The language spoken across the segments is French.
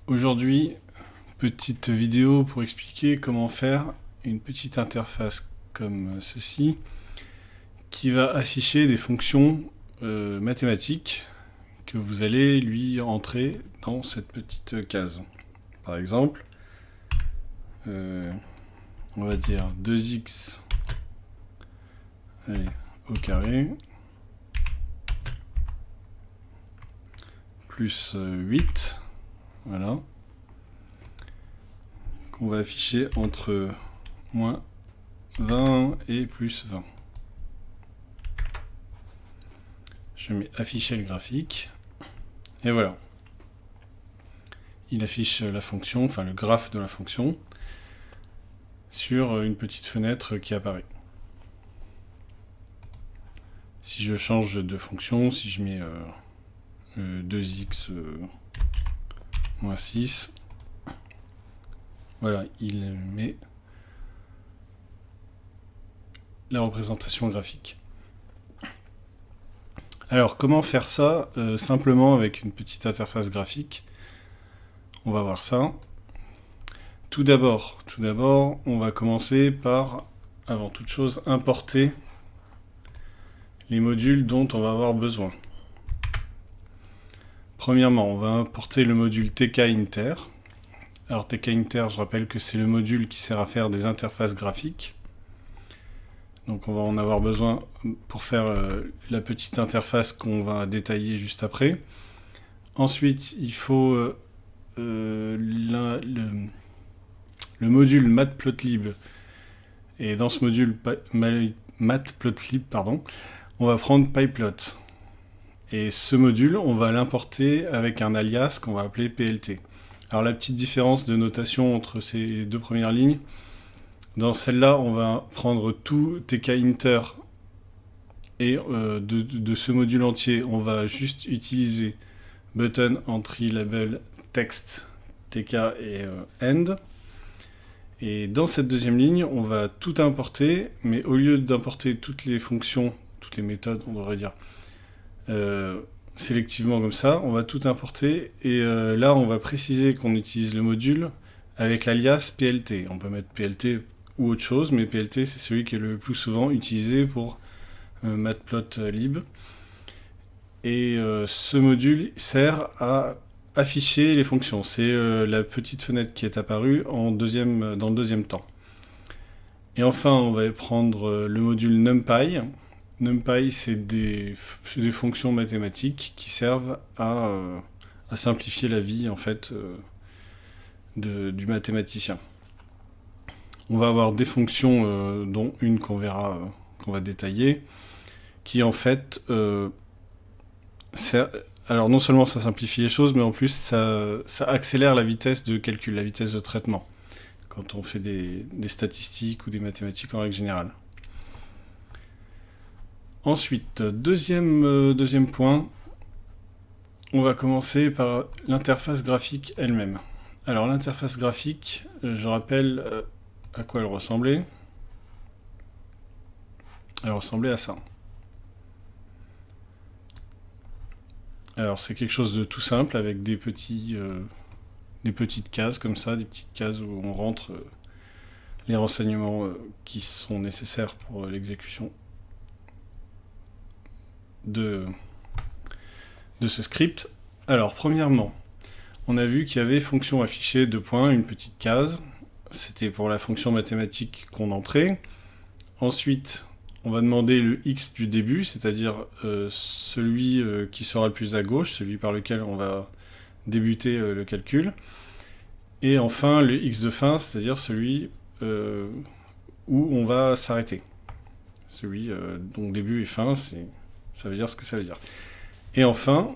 Aujourd'hui, petite vidéo pour expliquer comment faire une petite interface comme ceci qui va afficher des fonctions mathématiques que vous allez lui entrer dans cette petite case. Par exemple, on va dire 2x au carré plus 8, voilà, qu'on va afficher entre moins 20 et plus 20. Je mets afficher le graphique, et voilà. Il affiche la fonction, enfin le graphe de la fonction, sur une petite fenêtre qui apparaît. Si je change de fonction, si je mets 2x moins 6, voilà, il met la représentation graphique. Alors, comment faire ça simplement avec une petite interface graphique? On va voir ça. Tout d'abord, on va commencer par, avant toute chose, importer les modules dont on va avoir besoin. Premièrement, on va importer le module tkinter. Alors tkinter, je rappelle que c'est le module qui sert à faire des interfaces graphiques. Donc on va en avoir besoin pour faire la petite interface qu'on va détailler juste après. Ensuite, il faut le module matplotlib. Et dans ce module matplotlib, on va prendre pyplot. Et ce module, on va l'importer avec un alias qu'on va appeler plt. Alors la petite différence de notation entre ces deux premières lignes, dans celle-là, on va prendre tout tkinter et de ce module entier, on va juste utiliser button, entry, label, text, tk et end. Et dans cette deuxième ligne, on va tout importer, mais au lieu d'importer toutes les fonctions, toutes les méthodes, on devrait dire, sélectivement comme ça, on va tout importer, et là on va préciser qu'on utilise le module avec l'alias plt. On peut mettre plt ou autre chose, mais plt c'est celui qui est le plus souvent utilisé pour matplotlib. Et ce module sert à afficher les fonctions. C'est la petite fenêtre qui est apparue dans le deuxième temps. Et enfin, on va prendre le module numpy. NumPy, c'est des fonctions mathématiques qui servent à simplifier la vie en fait du mathématicien. On va avoir des fonctions, dont une qu'on verra, qu'on va détailler, qui en fait alors non seulement ça simplifie les choses, mais en plus ça accélère la vitesse de calcul, la vitesse de traitement, quand on fait des statistiques ou des mathématiques en règle générale. Ensuite, deuxième point, on va commencer par l'interface graphique elle-même. Alors l'interface graphique, je rappelle à quoi elle ressemblait. Elle ressemblait à ça. Alors c'est quelque chose de tout simple avec des petites cases comme ça, des petites cases où on rentre les renseignements qui sont nécessaires pour l'exécution de ce script. Alors premièrement, on a vu qu'il y avait fonction affichée, deux points, une petite case. C'était pour la fonction mathématique qu'on entrait. Ensuite, on va demander le x du début, c'est-à-dire celui qui sera le plus à gauche, celui par lequel on va débuter le calcul. Et enfin, le x de fin, c'est-à-dire celui où on va s'arrêter. Celui dont début et fin, ça veut dire ce que ça veut dire. Et enfin,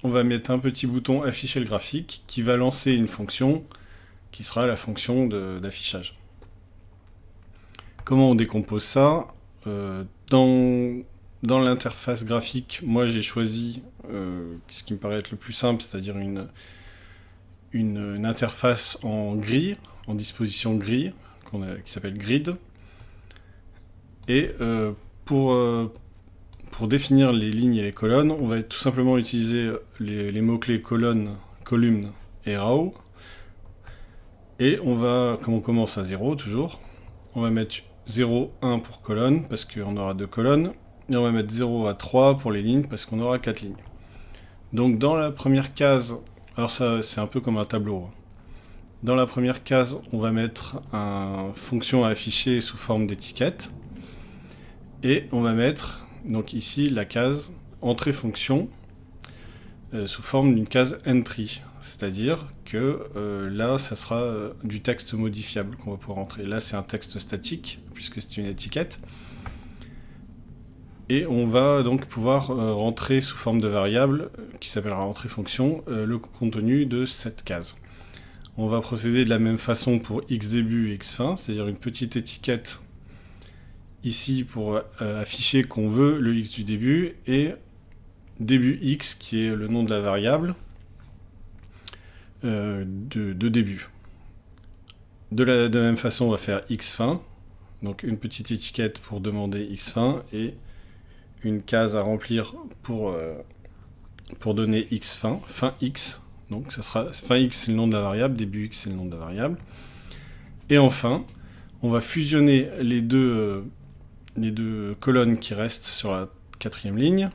on va mettre un petit bouton afficher le graphique qui va lancer une fonction qui sera la fonction d'affichage. Comment on décompose ça? Dans l'interface graphique, moi j'ai choisi ce qui me paraît être le plus simple, c'est-à-dire une interface en grille, en disposition grille, qui s'appelle grid. Et pour définir les lignes et les colonnes, on va tout simplement utiliser les mots-clés colonne, column et row. Et on va, comme on commence à 0 toujours, on va mettre 0, 1 pour colonne, parce qu'on aura 2 colonnes, et on va mettre 0 à 3 pour les lignes, parce qu'on aura 4 lignes. Donc dans la première case, alors ça c'est un peu comme un tableau. Dans la première case, on va mettre une fonction à afficher sous forme d'étiquette, et on va mettre, donc ici, la case entrée fonction, sous forme d'une case entry. C'est-à-dire que là, ça sera du texte modifiable qu'on va pouvoir entrer. Là, c'est un texte statique, puisque c'est une étiquette. Et on va donc pouvoir rentrer sous forme de variable, qui s'appellera entrée fonction, le contenu de cette case. On va procéder de la même façon pour x début et x fin, c'est-à-dire une petite étiquette ici pour afficher qu'on veut le x du début, et début x qui est le nom de la variable de début. De la même façon, on va faire x fin, donc une petite étiquette pour demander x fin, et une case à remplir pour donner x fin, fin x, donc ça sera fin x c'est le nom de la variable, début x c'est le nom de la variable. Et enfin, on va fusionner les deux colonnes qui restent sur la quatrième ligne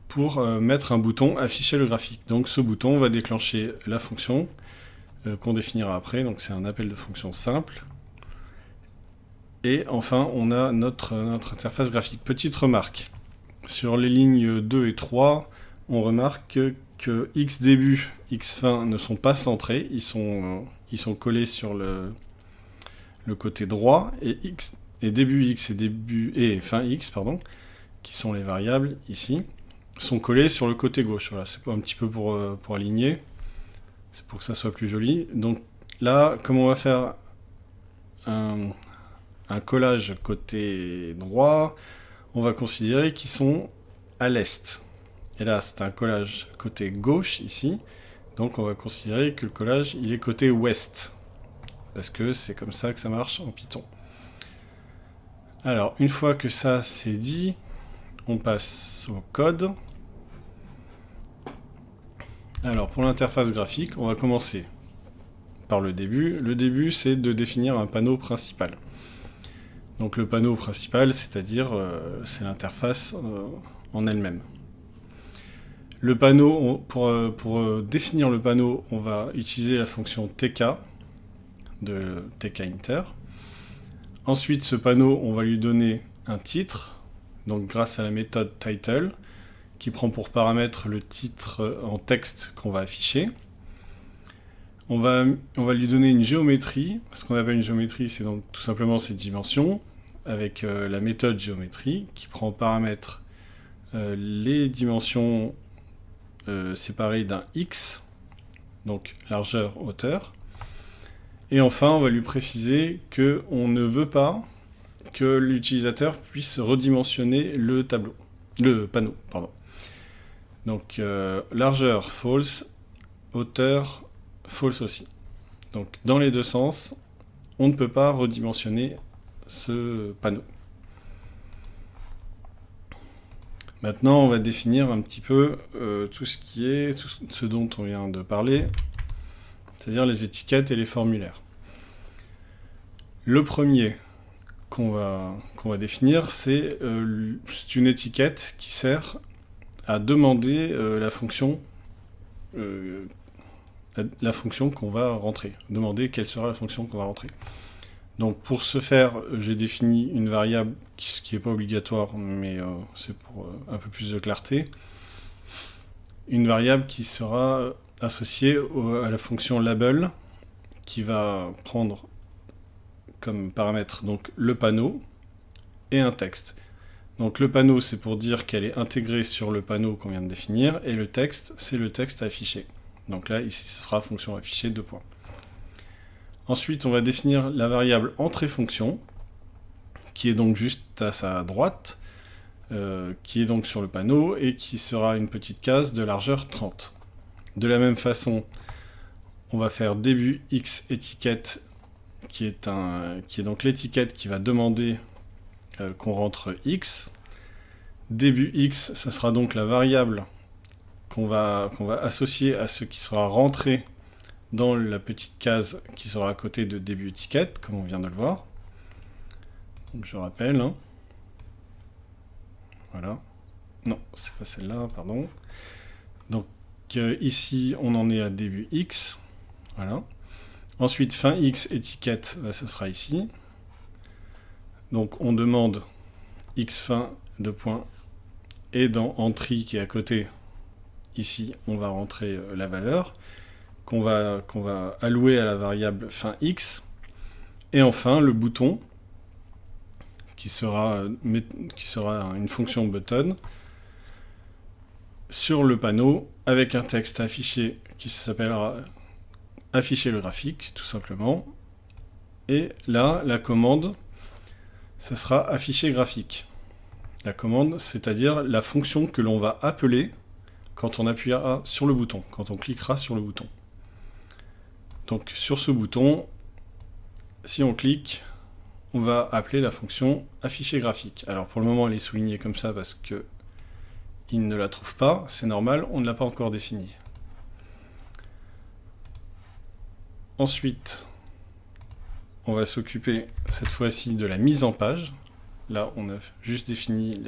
pour mettre un bouton afficher le graphique. Donc ce bouton va déclencher la fonction qu'on définira après, donc c'est un appel de fonction simple. Et enfin, on a notre interface graphique. Petite remarque, sur les lignes 2 et 3, on remarque que x début, x fin ne sont pas centrés, ils sont collés sur le côté droit, et début x et fin x, pardon, qui sont les variables ici, sont collés sur le côté gauche. Voilà, c'est un petit peu pour aligner, c'est pour que ça soit plus joli. Donc là, comme on va faire un collage côté droit, on va considérer qu'ils sont à l'est. Et là, c'est un collage côté gauche, ici. Donc on va considérer que le collage, il est côté ouest. Parce que c'est comme ça que ça marche en Python. Alors, une fois que ça c'est dit, on passe au code. Alors, pour l'interface graphique, on va commencer par le début. Le début, c'est de définir un panneau principal. Donc le panneau principal, c'est-à-dire c'est l'interface en elle-même. Le panneau, pour définir le panneau, on va utiliser la fonction tk de tkinter. Ensuite, ce panneau, on va lui donner un titre, donc grâce à la méthode title, qui prend pour paramètre le titre en texte qu'on va afficher. On va lui donner une géométrie. Ce qu'on appelle une géométrie, c'est donc tout simplement ses dimensions, avec la méthode géométrie, qui prend en paramètre les dimensions séparées d'un x, donc largeur, hauteur. Et enfin, on va lui préciser qu'on ne veut pas que l'utilisateur puisse redimensionner le panneau. Donc largeur false, hauteur false aussi. Donc dans les deux sens, on ne peut pas redimensionner ce panneau. Maintenant, on va définir un petit peu tout ce dont on vient de parler, c'est-à-dire les étiquettes et les formulaires. Le premier qu'on va définir, c'est une étiquette qui sert à demander la fonction qu'on va rentrer. Demander quelle sera la fonction qu'on va rentrer. Donc pour ce faire, j'ai défini une variable qui n'est pas obligatoire, mais c'est pour un peu plus de clarté. Une variable qui sera associée à la fonction label, qui va prendre comme paramètre donc le panneau et un texte. Donc le panneau, c'est pour dire qu'elle est intégrée sur le panneau qu'on vient de définir, et le texte, c'est le texte affiché. Donc là, ici, ce sera fonction affichée, 2 points. Ensuite, on va définir la variable entrée fonction, qui est donc juste à sa droite, qui est donc sur le panneau, et qui sera une petite case de largeur 30. De la même façon, on va faire début x étiquette, qui est donc l'étiquette qui va demander qu'on rentre x. Début x, ça sera donc la variable qu'on va associer à ce qui sera rentré dans la petite case qui sera à côté de début étiquette, comme on vient de le voir. Donc je rappelle, hein. Voilà. Non, c'est pas celle-là, pardon. Donc ici, on en est à début X. Voilà. Ensuite, fin X, étiquette, bah, ça sera ici. Donc on demande X fin, deux points. Et dans Entry qui est à côté, ici, on va rentrer la valeur qu'on va allouer à la variable fin X. Et enfin, le bouton qui sera une fonction button sur le panneau avec un texte affiché qui s'appellera afficher le graphique, tout simplement. Et là, la commande, ça sera afficher graphique. La commande, c'est-à-dire la fonction que l'on va appeler quand on appuiera sur le bouton, quand on cliquera sur le bouton. Donc sur ce bouton, si on clique, on va appeler la fonction afficher graphique. Alors pour le moment, elle est soulignée comme ça parce que il ne la trouve pas, c'est normal, on ne l'a pas encore définie. Ensuite, on va s'occuper cette fois-ci de la mise en page. Là, on a juste défini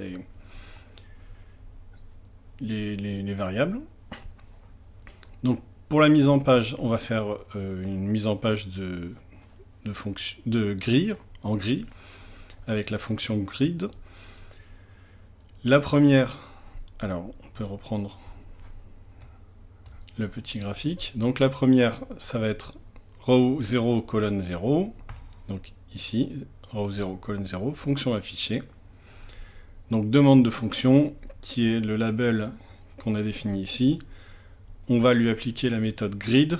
les variables. Donc, pour la mise en page, on va faire une mise en page de grille, en grille, avec la fonction grid. La première, alors, on peut reprendre le petit graphique. Donc, la première, ça va être row 0, colonne 0. Donc, ici, row 0, colonne 0, fonction affichée. Donc, demande de fonction, qui est le label qu'on a défini ici. On va lui appliquer la méthode grid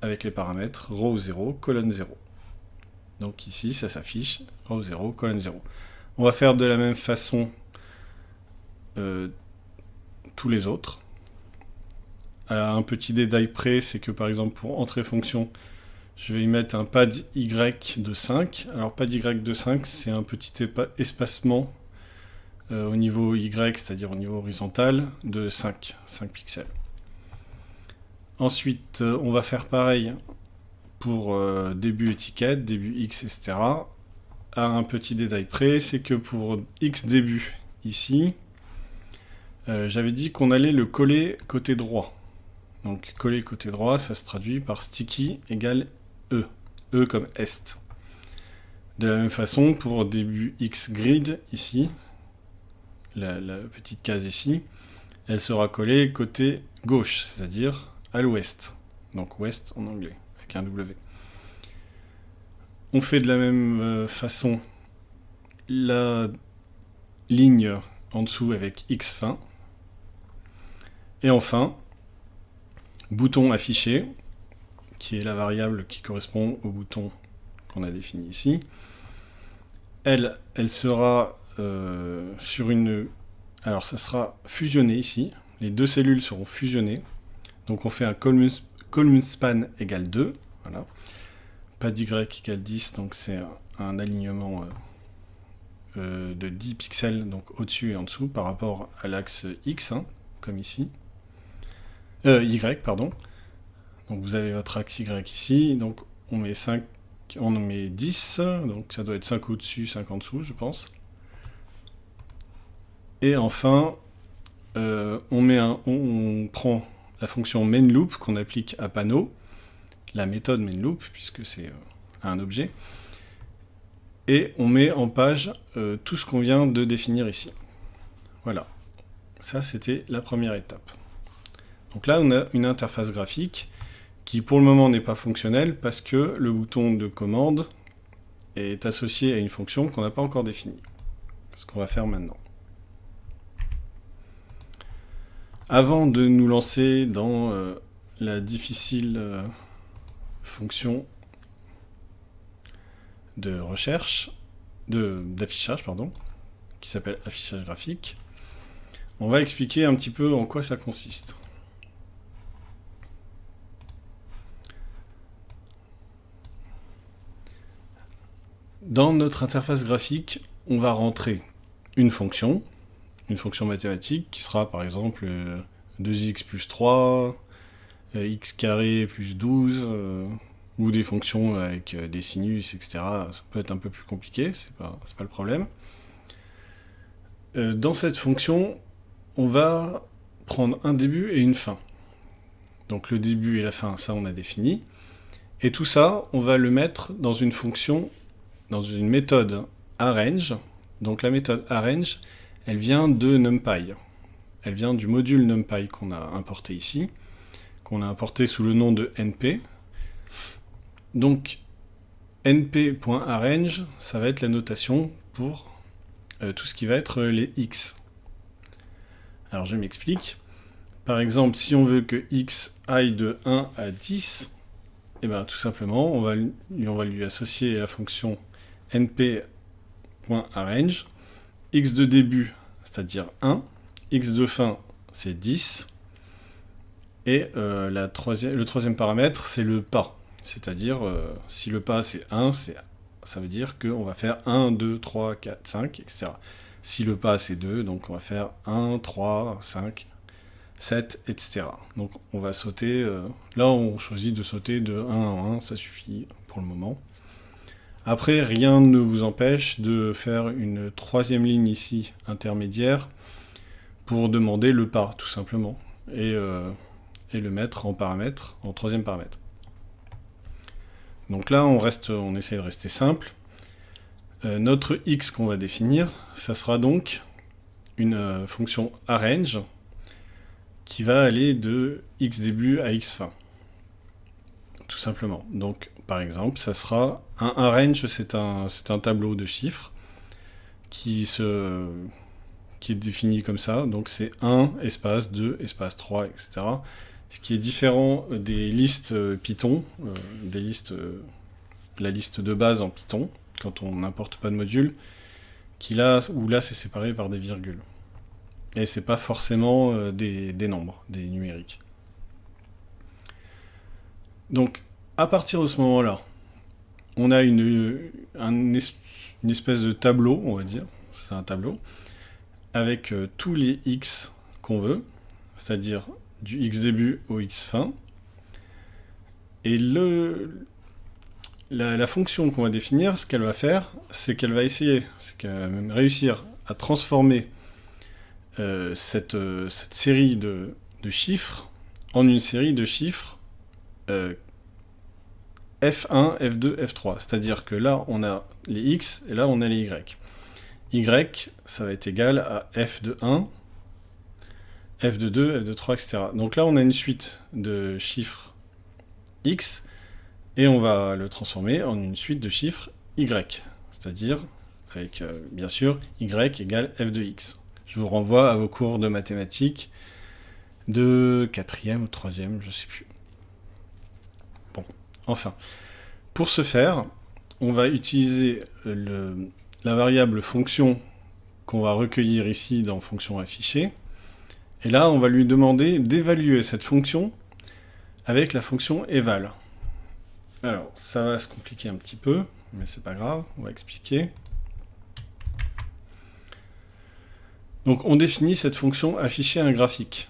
avec les paramètres row 0, colonne 0. Donc ici, ça s'affiche row 0, colonne 0. On va faire de la même façon tous les autres. À un petit détail près, c'est que par exemple pour entrée fonction, je vais y mettre un pad Y de 5. Alors pad Y de 5, c'est un petit espacement au niveau Y, c'est-à-dire au niveau horizontal, de 5 pixels. Ensuite, on va faire pareil pour début étiquette, début X, etc. À un petit détail près, c'est que pour X début, ici, j'avais dit qu'on allait le coller côté droit. Donc coller côté droit, ça se traduit par sticky égale E. E comme est. De la même façon, pour début X grid, ici, la petite case ici, elle sera collée côté gauche, c'est-à-dire à l'ouest. Donc ouest en anglais, avec un W. On fait de la même façon la ligne en dessous avec X fin. Et enfin, bouton affiché, qui est la variable qui correspond au bouton qu'on a défini ici. Elle sera sur une... Alors ça sera fusionné ici. Les deux cellules seront fusionnées. Donc on fait un column span égale 2. Voilà. Pad Y égale 10, donc c'est un alignement de 10 pixels, donc au-dessus et en dessous, par rapport à l'axe X, hein, comme ici. Y, pardon. Donc vous avez votre axe Y ici, donc on met 10, donc ça doit être 5 au-dessus, 5 en dessous, je pense. Et enfin, on prend la fonction mainLoop qu'on applique à panneau, la méthode mainLoop, puisque c'est un objet, et on met en page tout ce qu'on vient de définir ici. Voilà, ça c'était la première étape. Donc là, on a une interface graphique qui pour le moment n'est pas fonctionnelle parce que le bouton de commande est associé à une fonction qu'on n'a pas encore définie. Ce qu'on va faire maintenant. Avant de nous lancer dans la difficile fonction de recherche, d'affichage, pardon, qui s'appelle affichage graphique, on va expliquer un petit peu en quoi ça consiste. Dans notre interface graphique, on va rentrer une fonction mathématique qui sera par exemple 2x plus 3, x carré plus 12, ou des fonctions avec des sinus, etc. Ça peut être un peu plus compliqué, c'est pas le problème. Dans cette fonction, on va prendre un début et une fin. Donc le début et la fin, ça on a défini. Et tout ça, on va le mettre dans une fonction, dans une méthode arrange. Donc la méthode arrange, elle vient de NumPy. Elle vient du module NumPy qu'on a importé ici, qu'on a importé sous le nom de np. Donc np.arrange, ça va être la notation pour tout ce qui va être les x. Alors je m'explique. Par exemple, si on veut que x aille de 1 à 10, et bien tout simplement, on va lui associer la fonction np.arrange, x de début, c'est-à-dire 1, x de fin, c'est 10, et le troisième paramètre, c'est le pas. C'est-à-dire, si le pas c'est 1, ça veut dire qu'on va faire 1, 2, 3, 4, 5, etc. Si le pas c'est 2, donc on va faire 1, 3, 5, 7, etc. Donc on va sauter, là on choisit de sauter de 1 en 1, ça suffit pour le moment. Après, rien ne vous empêche de faire une troisième ligne ici, intermédiaire, pour demander le pas, tout simplement, et le mettre en paramètre, en troisième paramètre. Donc là, on essaie de rester simple. Notre x qu'on va définir, ça sera donc une fonction arrange qui va aller de x début à x fin. Tout simplement. Donc, par exemple, ça sera un arrange, c'est un tableau de chiffres qui est défini comme ça. Donc c'est 1, espace 2, espace 3, etc. Ce qui est différent des listes Python, la liste de base en Python, quand on n'importe pas de module, où là c'est séparé par des virgules. Et c'est pas forcément des nombres, des numériques. Donc, à partir de ce moment-là, on a une espèce de tableau, on va dire, c'est un tableau, avec tous les x qu'on veut, c'est-à-dire du x début au x fin, et la fonction qu'on va définir, ce qu'elle va faire, c'est qu'elle va même réussir à transformer cette série de chiffres en une série de chiffres F1, F2, F3. C'est-à-dire que là, on a les X, et là, on a les Y. Y, ça va être égal à F de 1, F de 2, F de 3, etc. Donc là, on a une suite de chiffres X, et on va le transformer en une suite de chiffres Y. C'est-à-dire, avec, bien sûr, Y égale F de X. Je vous renvoie à vos cours de mathématiques de 4e ou 3e, je ne sais plus. Bon, enfin. Pour ce faire, on va utiliser la variable fonction qu'on va recueillir ici dans fonction affichée. Et là, on va lui demander d'évaluer cette fonction avec la fonction eval. Alors, ça va se compliquer un petit peu, mais c'est pas grave, on va expliquer. Donc, on définit cette fonction afficher un graphique.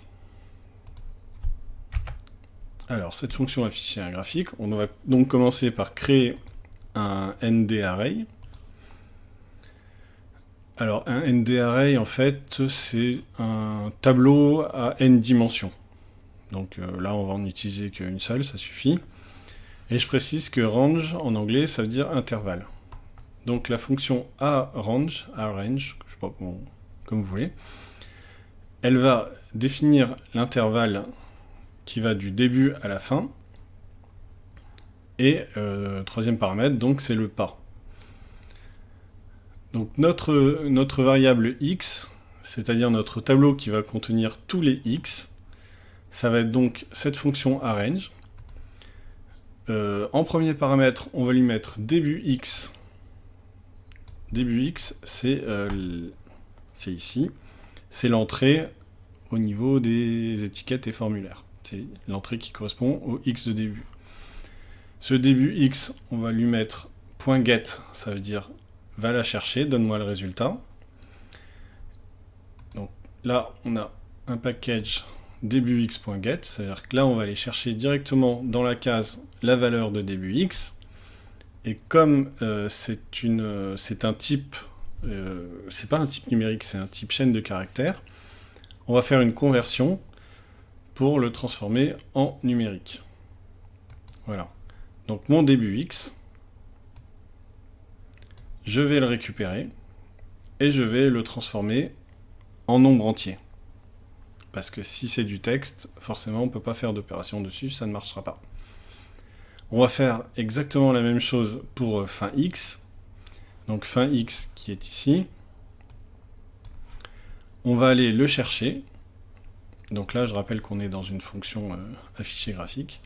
Alors, cette fonction afficher un graphique, on va donc commencer par créer un ND-array. Alors, un ND-array, en fait, c'est un tableau à n dimensions. Donc là, on va en utiliser qu'une seule, ça suffit. Et je précise que range, en anglais, ça veut dire intervalle. Donc la fonction arrange, je sais pas comme vous voulez, elle va définir l'intervalle qui va du début à la fin, et troisième paramètre, donc c'est le pas. Donc notre variable x, c'est-à-dire notre tableau qui va contenir tous les x, ça va être donc cette fonction arrange. En premier paramètre, on va lui mettre début x. Début x, c'est ici. C'est l'entrée au niveau des étiquettes et formulaires. C'est l'entrée qui correspond au x de début. Ce début x, on va lui mettre .get, ça veut dire va la chercher, donne-moi le résultat. Donc là, on a un package début x.get, c'est-à-dire que là on va aller chercher directement dans la case la valeur de début x, et comme c'est un type, c'est pas un type numérique, c'est un type chaîne de caractères, on va faire une conversion pour le transformer en numérique. Voilà. Donc mon début x, je vais le récupérer, et je vais le transformer en nombre entier. Parce que si c'est du texte, forcément on ne peut pas faire d'opération dessus, ça ne marchera pas. On va faire exactement la même chose pour fin x. Donc fin x qui est ici. On va aller le chercher. Donc là, je rappelle qu'on est dans une fonction affichée graphique.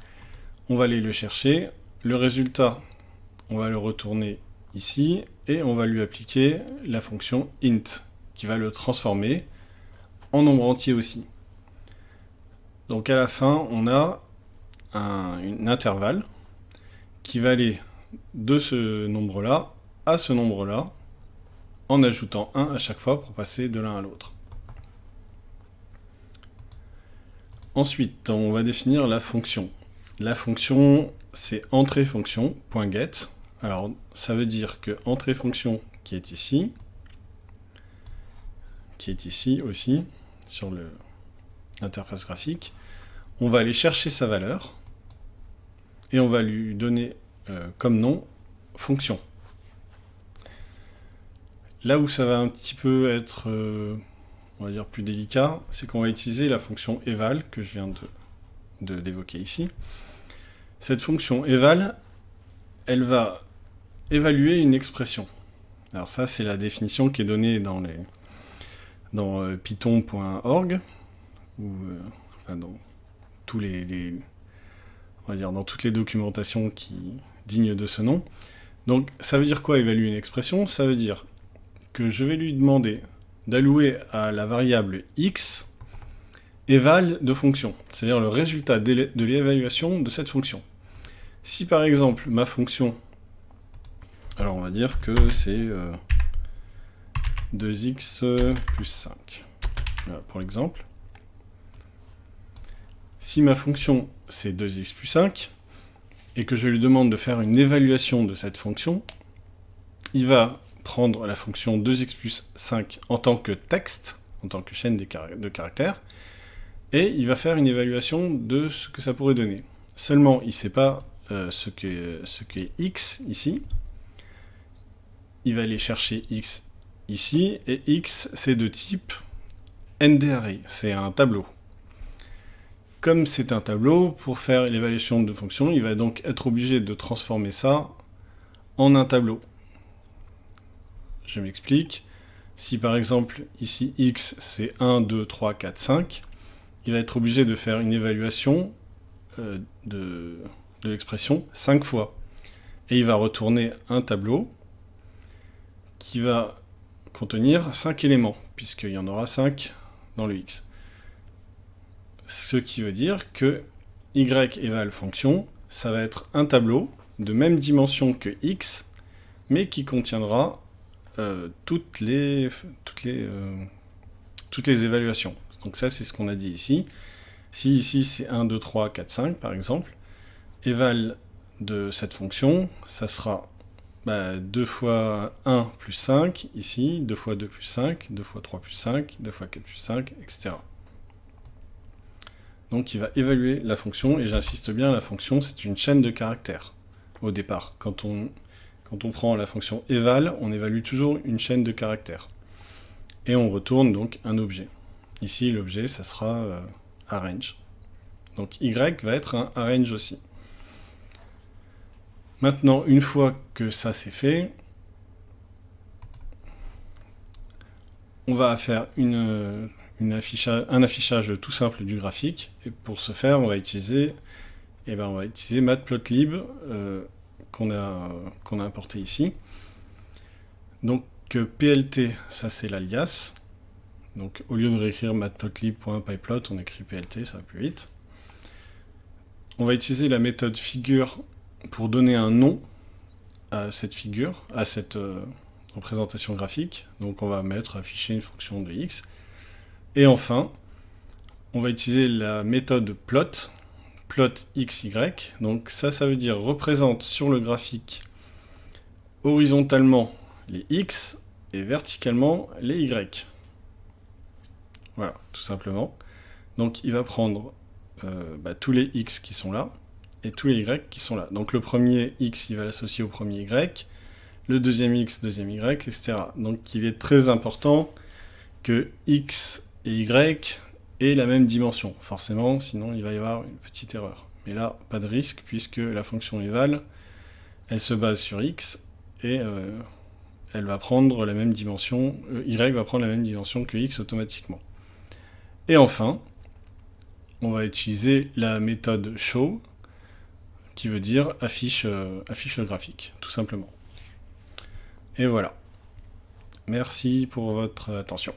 On va aller le chercher. Le résultat, on va le retourner ici. Et on va lui appliquer la fonction int, qui va le transformer en nombre entier aussi. Donc à la fin, on a un intervalle qui va aller de ce nombre-là à ce nombre-là, en ajoutant 1 à chaque fois pour passer de l'un à l'autre. Ensuite, on va définir la fonction. La fonction, c'est entrée fonction, .get. Alors, ça veut dire que entrée fonction, qui est ici aussi, sur l'interface graphique, on va aller chercher sa valeur, et on va lui donner comme nom fonction. Là où ça va un petit peu être, on va dire, plus délicat, c'est qu'on va utiliser la fonction eval, que je viens d'évoquer ici. Cette fonction eval, elle va évaluer une expression. Alors ça, c'est la définition qui est donnée dans python.org, ou enfin dans tous on va dire dans toutes les documentations dignes de ce nom. Donc ça veut dire quoi, évaluer une expression? Ça veut dire que je vais lui demander d'allouer à la variable x eval de fonction, c'est-à-dire le résultat de l'évaluation de cette fonction. Si par exemple ma fonction, alors on va dire que c'est 2x plus 5, voilà, pour l'exemple. Si ma fonction c'est 2x plus 5, et que je lui demande de faire une évaluation de cette fonction, il va prendre la fonction 2x plus 5 en tant que texte, en tant que chaîne de caractères, et il va faire une évaluation de ce que ça pourrait donner. Seulement, il ne sait pas ce qu'est x ici. Il va aller chercher x ici, et x c'est de type NDArray, c'est un tableau. Comme c'est un tableau, pour faire l'évaluation de fonction, il va donc être obligé de transformer ça en un tableau. Je m'explique. Si par exemple, ici, x, c'est 1, 2, 3, 4, 5, il va être obligé de faire une évaluation de l'expression 5 fois. Et il va retourner un tableau qui va contenir 5 éléments, puisqu'il y en aura 5 dans le x. Ce qui veut dire que y eval fonction, ça va être un tableau de même dimension que x, mais qui contiendra toutes les évaluations. Donc ça, c'est ce qu'on a dit ici. Si ici, c'est 1, 2, 3, 4, 5, par exemple, eval de cette fonction, ça sera 2 fois 1 plus 5, ici, 2 fois 2 plus 5, 2 fois 3 plus 5, 2 fois 4 plus 5, etc. Donc il va évaluer la fonction, et j'insiste bien, la fonction, c'est une chaîne de caractères, au départ. Quand on prend la fonction eval, on évalue toujours une chaîne de caractères. Et on retourne donc un objet. Ici, l'objet, ça sera arrange. Donc y va être un arrange aussi. Maintenant, une fois que ça c'est fait, on va faire un affichage tout simple du graphique. Et pour ce faire, on va utiliser Matplotlib qu'on a importé ici. Donc PLT, ça c'est l'alias. Donc au lieu de réécrire matplotlib.pyplot, on écrit PLT, ça va plus vite. On va utiliser la méthode figure pour donner un nom à cette figure, à cette représentation graphique. Donc on va afficher une fonction de x. Et enfin, on va utiliser la méthode plot xy. Donc ça veut dire représente sur le graphique horizontalement les x et verticalement les y. Voilà, tout simplement. Donc il va prendre tous les x qui sont là et tous les y qui sont là. Donc le premier x, il va l'associer au premier y, le deuxième x, deuxième y, etc. Donc il est très important que x et y aient la même dimension. Forcément, sinon il va y avoir une petite erreur. Mais là, pas de risque, puisque la fonction eval, elle se base sur x, et elle va prendre la même dimension, y va prendre la même dimension que x automatiquement. Et enfin, on va utiliser la méthode show, qui veut dire affiche le graphique, tout simplement. Et voilà. Merci pour votre attention.